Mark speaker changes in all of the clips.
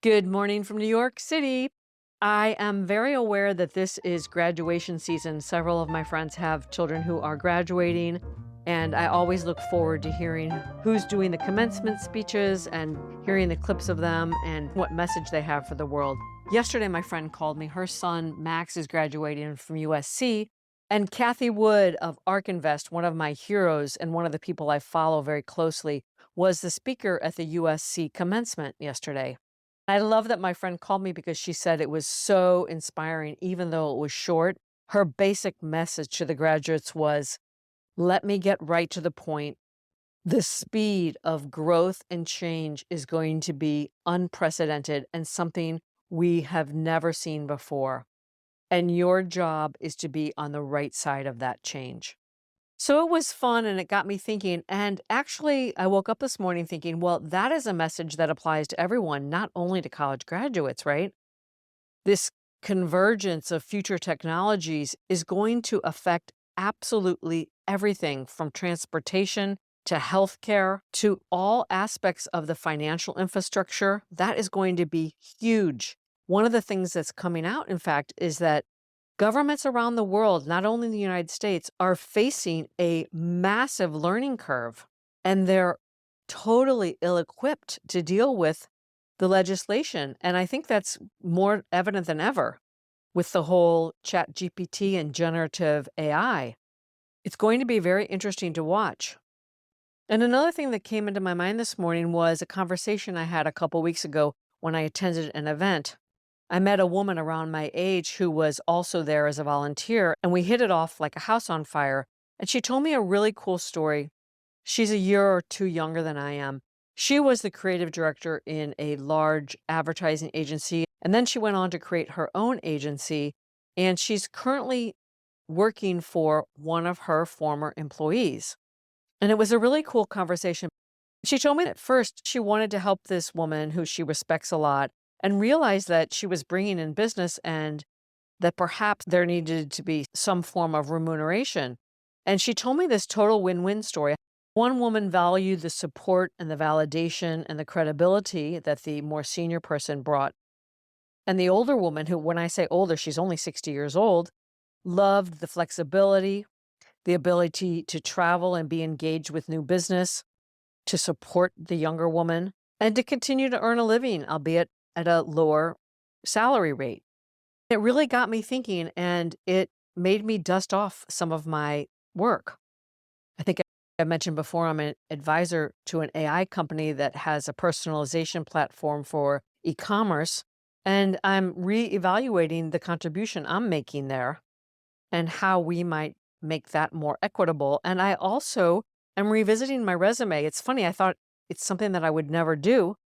Speaker 1: Good morning from New York City. I am very aware that this is graduation season. Several of my friends have children who are graduating, and I always look forward to hearing who's doing the commencement speeches and hearing the clips of them and what message they have for the world. Yesterday, my friend called me. Her son, Max, is graduating from USC, and Cathy Wood of ARK Invest, one of my heroes and one of the people I follow very closely, was the speaker at the USC commencement yesterday. I love that my friend called me because she said it was so inspiring, even though it was short. Her basic message to the graduates was, let me get right to the point. The speed of growth and change is going to be unprecedented and something we have never seen before. And your job is to be on the right side of that change. So it was fun and it got me thinking. And actually, I woke up this morning thinking, well, that is a message that applies to everyone, not only to college graduates, right? This convergence of future technologies is going to affect absolutely everything from transportation to healthcare to all aspects of the financial infrastructure. That is going to be huge. One of the things that's coming out, in fact, is that governments around the world, not only in the United States, are facing a massive learning curve, and they're totally ill-equipped to deal with the legislation. And I think that's more evident than ever with the whole chat GPT and generative AI. It's going to be very interesting to watch. And another thing that came into my mind this morning was a conversation I had a couple weeks ago when I attended an event. I met a woman around my age who was also there as a volunteer, and we hit it off like a house on fire. And she told me a really cool story. She's a year or two younger than I am. She was the creative director in a large advertising agency, and then she went on to create her own agency, and she's currently working for one of her former employees. And it was a really cool conversation. She told me that first she wanted to help this woman who she respects a lot and realized that she was bringing in business and that perhaps there needed to be some form of remuneration. And she told me this total win-win story. One woman valued the support and the validation and the credibility that the more senior person brought. And the older woman, who, when I say older, she's only 60 years old, loved the flexibility, the ability to travel and be engaged with new business, to support the younger woman, and to continue to earn a living, albeit at a lower salary rate. It really got me thinking, and it made me dust off some of my work. I think I mentioned before, I'm an advisor to an AI company that has a personalization platform for e-commerce, and I'm reevaluating the contribution I'm making there and how we might make that more equitable. And I also am revisiting my resume. It's funny, I thought it's something that I would never do,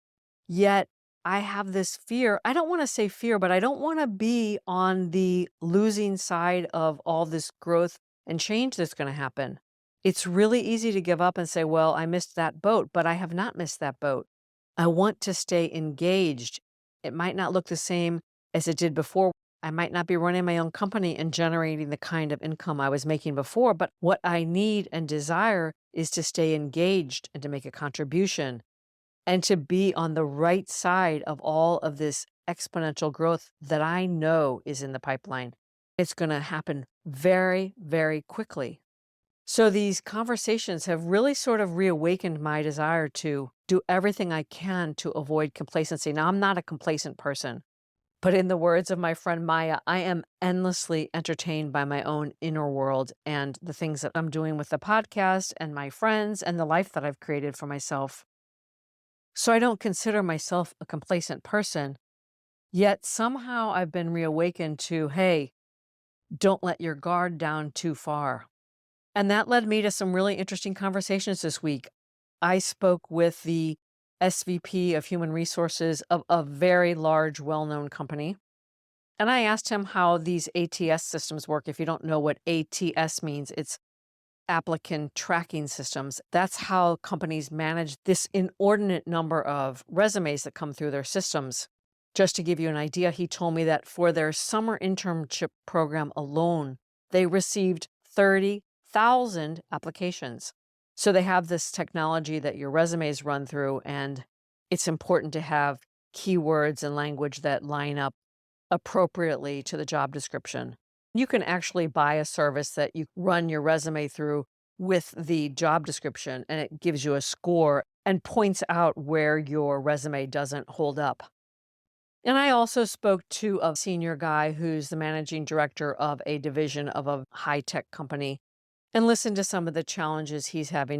Speaker 1: yet I have this fear. I don't want to say fear, but I don't want to be on the losing side of all this growth and change that's going to happen. It's really easy to give up and say, well, I missed that boat, but I have not missed that boat. I want to stay engaged. It might not look the same as it did before. I might not be running my own company and generating the kind of income I was making before, but what I need and desire is to stay engaged and to make a contribution and to be on the right side of all of this exponential growth that I know is in the pipeline. It's going to happen very, very quickly. So these conversations have really sort of reawakened my desire to do everything I can to avoid complacency. Now, I'm not a complacent person, but in the words of my friend Maya, I am endlessly entertained by my own inner world and the things that I'm doing with the podcast and my friends and the life that I've created for myself. So I don't consider myself a complacent person, yet somehow I've been reawakened to, hey, don't let your guard down too far. And that led me to some really interesting conversations this week. I spoke with the SVP of Human Resources of a very large, well-known company. And I asked him how these ATS systems work. If you don't know what ATS means, it's applicant tracking systems. That's how companies manage this inordinate number of resumes that come through their systems. Just to give you an idea, he told me that for their summer internship program alone, they received 30,000 applications. So they have this technology that your resumes run through, and it's important to have keywords and language that line up appropriately to the job description. You can actually buy a service that you run your resume through with the job description, and it gives you a score and points out where your resume doesn't hold up. And I also spoke to a senior guy who's the managing director of a division of a high-tech company and listened to some of the challenges he's having.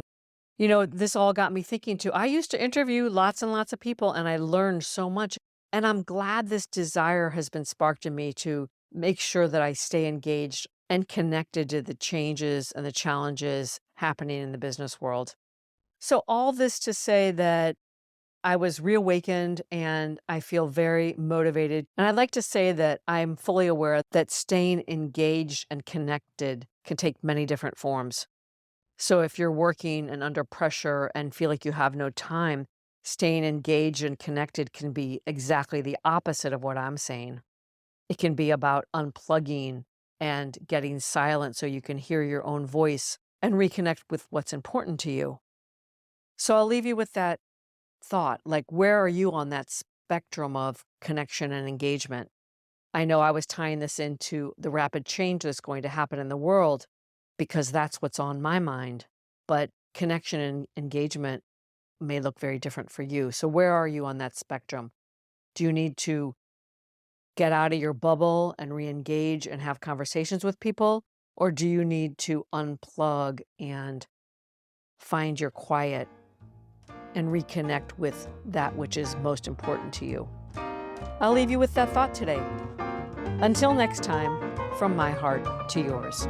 Speaker 1: This all got me thinking too. I used to interview lots and lots of people, and I learned so much. And I'm glad this desire has been sparked in me to make sure that I stay engaged and connected to the changes and the challenges happening in the business world. So, all this to say that I was reawakened and I feel very motivated. And I'd like to say that I'm fully aware that staying engaged and connected can take many different forms. So if you're working and under pressure and feel like you have no time, staying engaged and connected can be exactly the opposite of what I'm saying. It can be about unplugging and getting silent so you can hear your own voice and reconnect with what's important to you. So I'll leave you with that thought. Like, where are you on that spectrum of connection and engagement? I know I was tying this into the rapid change that's going to happen in the world because that's what's on my mind. But connection and engagement may look very different for you. So, where are you on that spectrum? Do you need to get out of your bubble and re engage and have conversations with people? Or do you need to unplug and find your quiet and reconnect with that which is most important to you? I'll leave you with that thought today. Until next time, from my heart to yours.